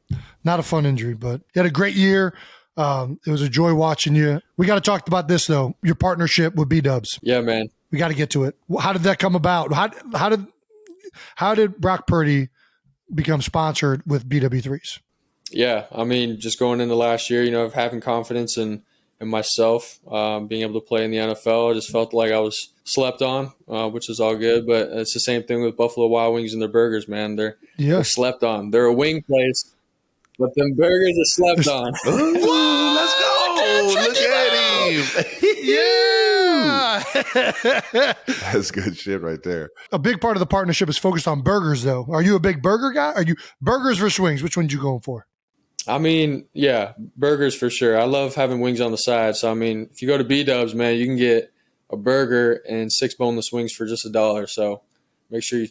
not a fun injury, but you had a great year. It was a joy watching you. We got to talk about this though. Your partnership with BDubs. Yeah, man. We got to get to it. How did that come about? How did Brock Purdy become sponsored with BW3s? Yeah, I mean, just going into last year, of having confidence in myself, being able to play in the NFL, I just felt like I was slept on, which is all good. But it's the same thing with Buffalo Wild Wings and their burgers, man. They're slept on. They're a wing place, but them burgers are slept on. Whoa, let's go! Look at him. Yeah, that's good shit right there. A big part of the partnership is focused on burgers, though. Are you a big burger guy? Are you burgers versus wings? Which one you going for? I mean, yeah, burgers for sure. I love having wings on the side. So, I mean, if you go to BDubs, man, you can get a burger and 6 boneless wings for just $1. So make sure you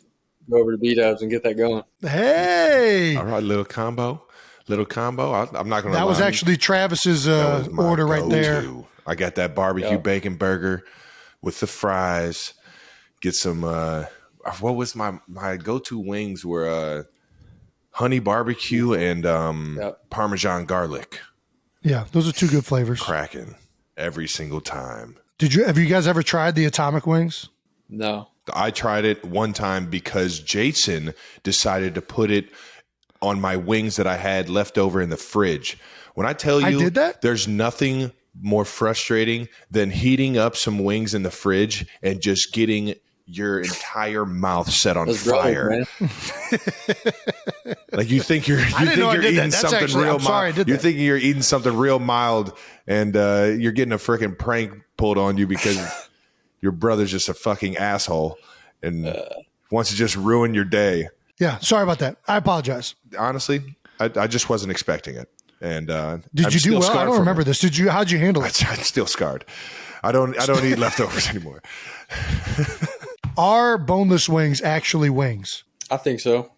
go over to BDubs and get that going. Hey. All right, little combo. I'm not going to lie. That was actually Travis's order right there. I got that barbecue bacon burger with the fries. Get some, what was my go-to wings were honey barbecue and Parmesan garlic. Yeah, those are 2 good flavors. Cracking every single time. Have you guys ever tried the atomic wings? No. I tried it one time because Jason decided to put it on my wings that I had left over in the fridge. When I tell you I did that? There's nothing more frustrating than heating up some wings in the fridge and just getting your entire mouth set on fire. Like you think you're eating something real mild. You're thinking you're eating something real mild, and you're getting a freaking prank pulled on you because your brother's just a fucking asshole and wants to just ruin your day. Yeah, sorry about that. I apologize. Honestly, I just wasn't expecting it. And did you do well? I don't remember this. How'd you handle it? I'm still scarred. I don't eat leftovers anymore. Are boneless wings actually wings? I think so.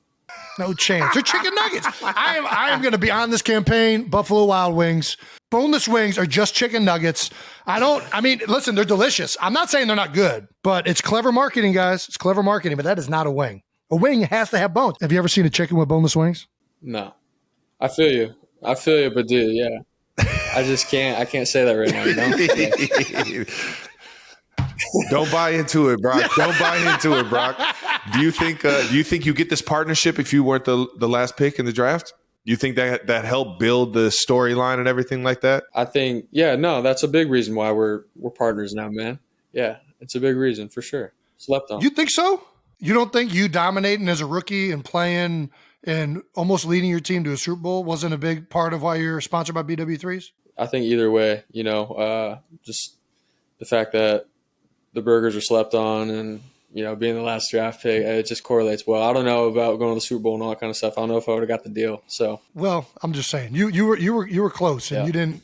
No chance. They're chicken nuggets. I am going to be on this campaign. Buffalo Wild Wings. Boneless wings are just chicken nuggets. Listen, they're delicious. I'm not saying they're not good, but it's clever marketing, guys. It's clever marketing, but that is not a wing. A wing has to have bones. Have you ever seen a chicken with boneless wings? No. I feel you, but dude, yeah. I just can't. I can't say that right now. You know? Don't buy into it, Brock. Don't buy into it, Brock. Do you think you get this partnership if you weren't the last pick in the draft? Do you think that helped build the storyline and everything like that? I think, yeah, no, that's a big reason why we're partners now, man. Yeah, it's a big reason for sure. Slept on. You think so? You don't think you dominating as a rookie and playing and almost leading your team to a Super Bowl wasn't a big part of why you're sponsored by BW3s? I think either way, just the fact that the burgers are slept on and, being the last draft pick, it just correlates well. I don't know about going to the Super Bowl and all that kind of stuff. I don't know if I would have got the deal. So, well, I'm just saying you were close and you didn't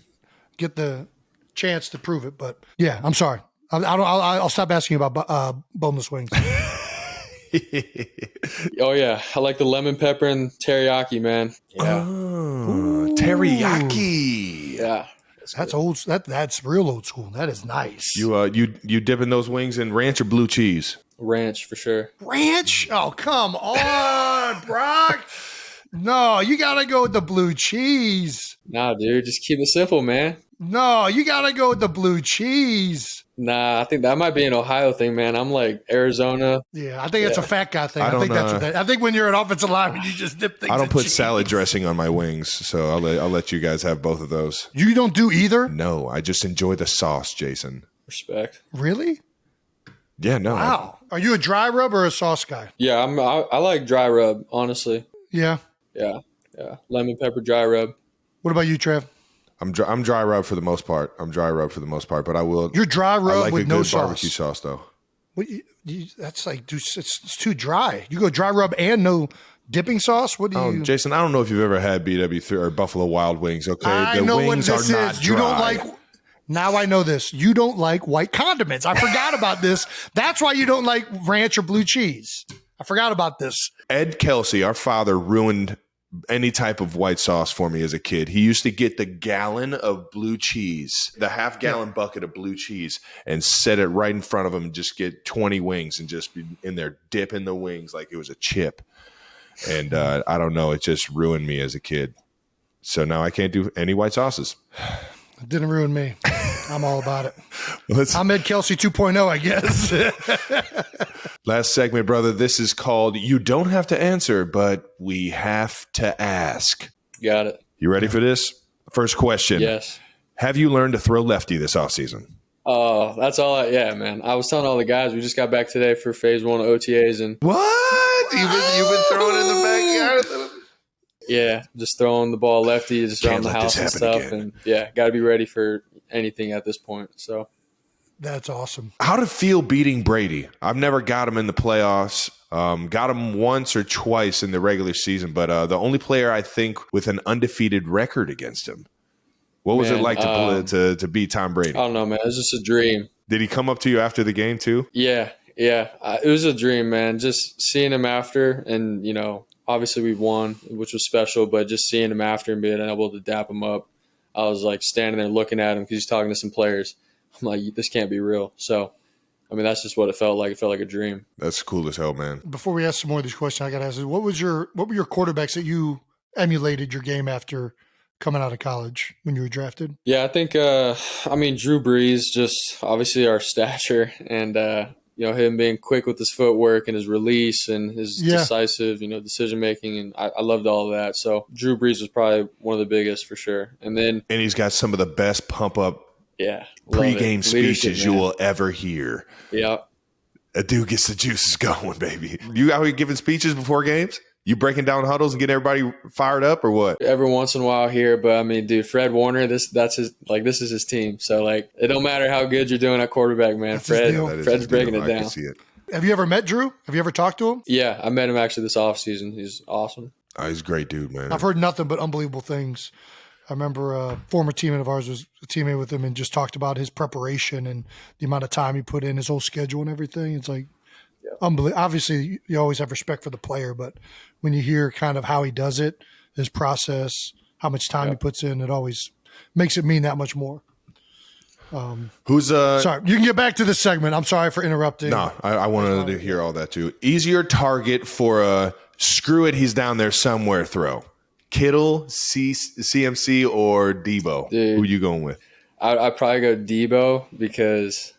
get the chance to prove it. But yeah, I'm sorry. I'll stop asking you about boneless wings. Oh yeah, I like the lemon pepper and teriyaki, man. Yeah, teriyaki. Yeah. That's old. That's real old school. That is nice. You dipping those wings in ranch or blue cheese? Ranch for sure. Ranch? Oh, come on, Brock. No, you gotta go with the blue cheese. Nah, dude, just keep it simple, man. No, you gotta go with the blue cheese. Nah, I think that might be an Ohio thing, man. I'm like Arizona. Yeah, I think it's a fat guy thing. I think that's what I think when you're an offensive lineman, you just dip things. I don't in put cheese. salad dressing on my wings, so I'll let you guys have both of those. You don't do either? No, I just enjoy the sauce, Jason. Respect. Really? Yeah, no. Wow. Are you a dry rub or a sauce guy? Yeah, I like dry rub, honestly. Yeah. Yeah. Lemon pepper dry rub. What about you, Trev? I'm dry rub for the most part. But I will. You're dry rub I like with a no good sauce. barbecue sauce, though. What, that's like, dude, it's too dry. You go dry rub and no dipping sauce. What do you? Jason, I don't know if you've ever had BW3 or Buffalo Wild Wings. Okay, I the know wings what are this not is. dry. You don't like. Now I know this. You don't like white condiments. I forgot about this. That's why you don't like ranch or blue cheese. I forgot about this. Ed Kelsey, our father, ruined any type of white sauce for me as a kid. He used to get the gallon of blue cheese, the half-gallon bucket of blue cheese, and set it right in front of him and just get 20 wings and just be in there dipping the wings like it was a chip. And I don't know. It just ruined me as a kid. So now I can't do any white sauces. It didn't ruin me. I'm all about it. I'm Ed Kelsey 2.0, I guess. Last segment, brother. This is called You Don't Have to Answer, but We Have to Ask. Got it. You ready for this? First question. Yes. Have you learned to throw lefty this offseason? Oh, that's all. Yeah, man. I was telling all the guys, we just got back today for phase 1 of OTAs. And What? You've been throwing in the backyard? Yeah, just throwing the ball lefty, just around the house and stuff. Again. And yeah, got to be ready for anything at this point. So That's awesome. How to feel beating Brady? I've never got him in the playoffs. Got him once or twice in the regular season, but the only player I think with an undefeated record against him. What was it like to beat Tom Brady? I don't know, man. It was just a dream. Did he come up to you after the game too? Yeah. It was a dream, man. Just seeing him after, and obviously we won, which was special, but just seeing him after and being able to dap him up, I was like standing there looking at him because he's talking to some players. I'm like, this can't be real. So, I mean, that's just what it felt like. It felt like a dream. That's cool as hell, man. Before we ask some more of these questions, I got to ask you, what were your quarterbacks that you emulated your game after coming out of college when you were drafted? Yeah, I think, Drew Brees, just obviously our stature and, him being quick with his footwork and his release and his decisive, decision-making. And I loved all of that. So Drew Brees was probably one of the biggest for sure. And he's got some of the best pump-up pre-game speeches you will ever hear. Yeah. A dude gets the juices going, baby. You out here giving speeches before games? You breaking down huddles and getting everybody fired up or what? Every once in a while here, but I mean, dude, Fred Warner, this is his team. So it don't matter how good you're doing at quarterback, man. Fred's breaking it down. I can see it. Have you ever met Drew? Have you ever talked to him? Yeah, I met him actually this offseason. He's awesome. Oh, he's a great dude, man. I've heard nothing but unbelievable things. I remember a former teammate of ours was a teammate with him and just talked about his preparation and the amount of time he put in, his whole schedule and everything. It's like, unbelievable. Obviously, you always have respect for the player, but when you hear kind of how he does it, his process, how much time he puts in, it always makes it mean that much more. Sorry, you can get back to this segment. I'm sorry for interrupting. No, I wanted to hear all that too. Easier target for a screw it, he's down there somewhere throw. Kittle, CMC, or Deebo? Dude, who you going with? I'd probably go Deebo because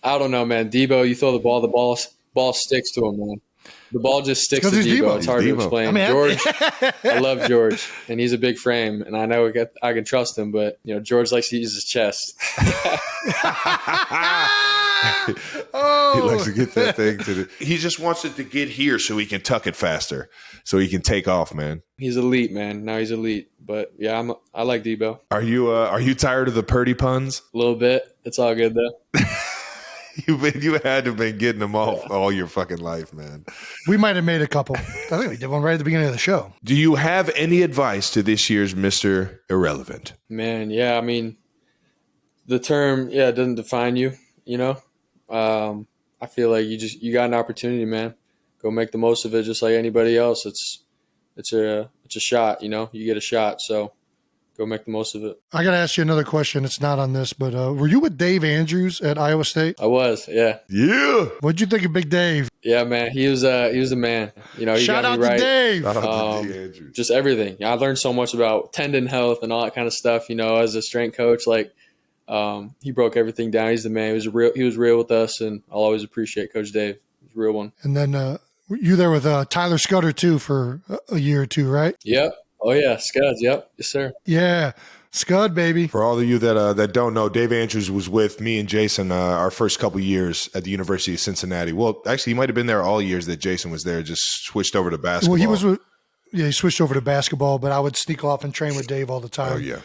I don't know, man. Deebo, you throw the ball sticks to him, man. The ball just sticks to Deebo. It's hard to explain. George, I love George, and he's a big frame, and I know I can trust him, but George likes to use his chest. He likes to get that thing to he just wants it to get here so he can tuck it faster, so he can take off, man. He's elite, man. Now he's elite. But yeah, I like Deebo. Are you tired of the Purdy puns? A little bit. It's all good though. You had to have been getting them all your fucking life, man. We might have made a couple. I think we did one right at the beginning of the show. Do you have any advice to this year's Mr. Irrelevant? Man, yeah, I mean, the term, it doesn't define you, I feel like you got an opportunity, man. Go make the most of it just like anybody else. It's a shot, you get a shot, so go make the most of it. I got to ask you another question. It's not on this, but were you with Dave Andrews at Iowa State? I was, yeah. Yeah. What'd you think of Big Dave? Yeah, man. He was a man. He Shout got out me right. to Dave. Shout out to Dave Andrews. Just everything. I learned so much about tendon health and all that kind of stuff. As a strength coach, he broke everything down. He's the man. He was real with us, and I'll always appreciate Coach Dave. He's a real one. And then you there with Tyler Scudder too for a year or two, right? Yep. Oh yeah, Scuds. Yep. Yes, sir. Yeah. Scud, baby. For all of you that don't know, Dave Andrews was with me and Jason our first couple years at the University of Cincinnati. Well, actually, he might have been there all years that Jason was there, just switched over to basketball. Well, he switched over to basketball, but I would sneak off and train with Dave all the time. Oh, yeah.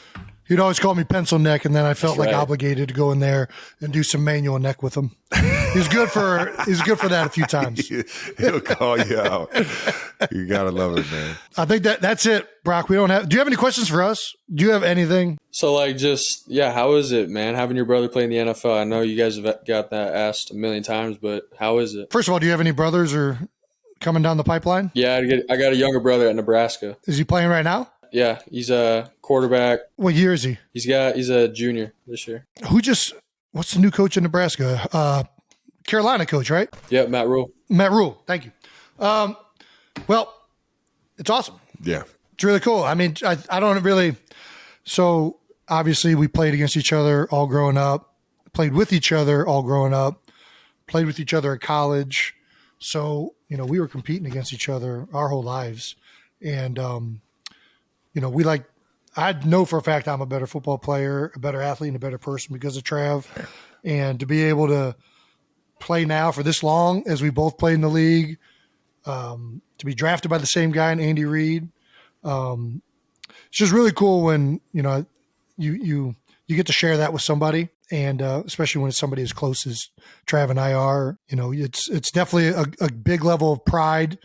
He'd always call me pencil neck, and then I felt That's right. obligated to go in there and do some manual neck with him. He's good for that a few times. He'll call you out. You gotta love it, man. I think that's it, Brock. Do you have any questions for us? Do you have anything? So how is it, man, having your brother play in the NFL? I know you guys have got that asked a million times, but how is it? First of all, do you have any brothers or coming down the pipeline? Yeah, I got a younger brother at Nebraska. Is he playing right now? Yeah, he's a quarterback. What year is he? He's a junior this year. What's the new coach in Nebraska? Carolina coach, right? Yep, Matt Rule. Matt Rule. Thank you. Well, it's awesome. Yeah. It's really cool. I mean, I don't really. So obviously we played against each other all growing up, played with each other all growing up, played with each other at college. So, we were competing against each other our whole lives. And, I know for a fact I'm a better football player, a better athlete, and a better person because of Trav. And to be able to play now for this long as we both played in the league, to be drafted by the same guy in Andy Reid, it's just really cool when, you get to share that with somebody. And especially when it's somebody as close as Trav and I are, it's definitely a big level of pride,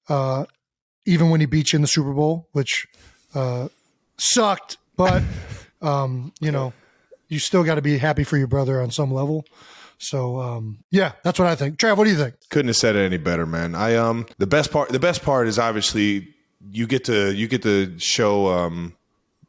even when he beat you in the Super Bowl, which sucked, but you still got to be happy for your brother on some level. So that's what I think. Trav, what do you think? Couldn't have said it any better, man. The best part is obviously you get to show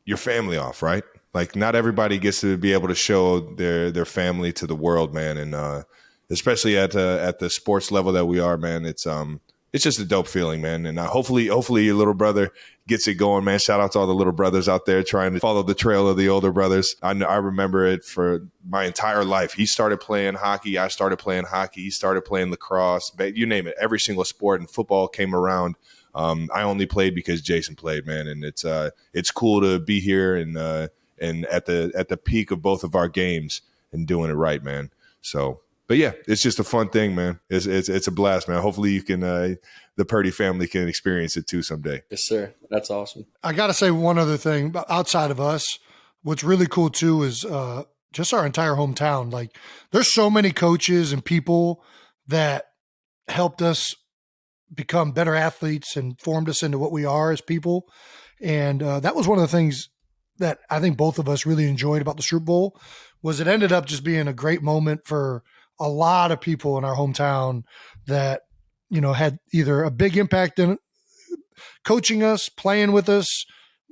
your family off, right? Like not everybody gets to be able to show their family to the world, man, and especially at the sports level that we are, man. It's just a dope feeling, man. And hopefully your little brother gets it going, man. Shout out to all the little brothers out there trying to follow the trail of the older brothers. I remember it for my entire life. He started playing hockey. I started playing hockey. He started playing lacrosse. You name it. Every single sport and football came around. I only played because Jason played, man. And it's cool to be here and at the peak of both of our games and doing it right, man. So. But yeah, it's just a fun thing, man. It's a blast, man. Hopefully you can, the Purdy family can experience it too someday. Yes, sir. That's awesome. I got to say one other thing outside of us. What's really cool too is just our entire hometown. Like there's so many coaches and people that helped us become better athletes and formed us into what we are as people. And that was one of the things that I think both of us really enjoyed about the Super Bowl was it ended up just being a great moment for a lot of people in our hometown that, had either a big impact in coaching us, playing with us,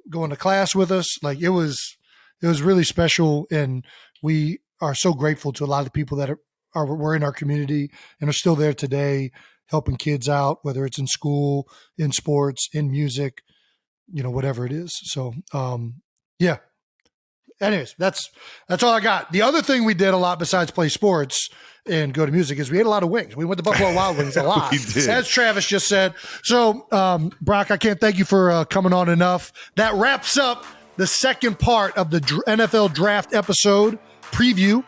going to class with us. Like it was really special. And we are so grateful to a lot of the people that were in our community and are still there today, helping kids out, whether it's in school, in sports, in music, whatever it is. So, yeah. Anyways, that's all I got. The other thing we did a lot besides play sports and go to music is we ate a lot of wings. We went to Buffalo Wild Wings a lot, We did. as Travis just said. So, Brock, I can't thank you for coming on enough. That wraps up the second part of the NFL draft episode preview.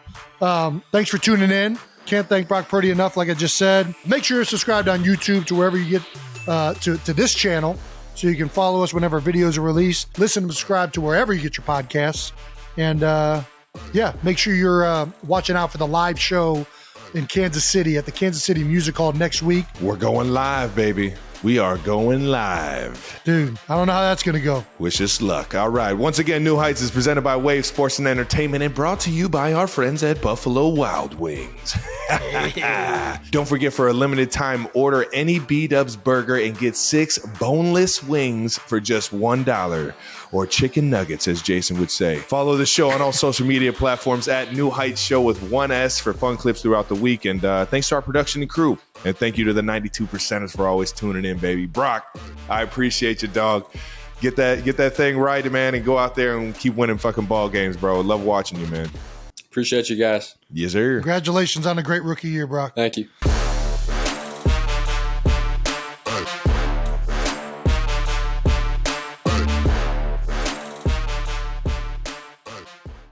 Thanks for tuning in. Can't thank Brock Purdy enough, like I just said. Make sure you're subscribed on YouTube to wherever you get to this channel so you can follow us whenever videos are released. Listen and subscribe to wherever you get your podcasts. And, make sure you're watching out for the live show in Kansas City at the Kansas City Music Hall next week. We're going live, baby. We are going live. Dude, I don't know how that's going to go. Wish us luck. All right. Once again, New Heights is presented by Wave Sports and Entertainment and brought to you by our friends at Buffalo Wild Wings. Don't forget, for a limited time, order any BDubs burger and get 6 boneless wings for just $1. Or chicken nuggets, as Jason would say. Follow the show on all social media platforms at New Heights Show with 1S for fun clips throughout the week. And thanks to our production and crew. And thank you to the 92%ers for always tuning in, baby. Brock, I appreciate you, dog. Get that thing right, man, and go out there and keep winning fucking ball games, bro. Love watching you, man. Appreciate you guys. Yes, sir. Congratulations on a great rookie year, Brock. Thank you.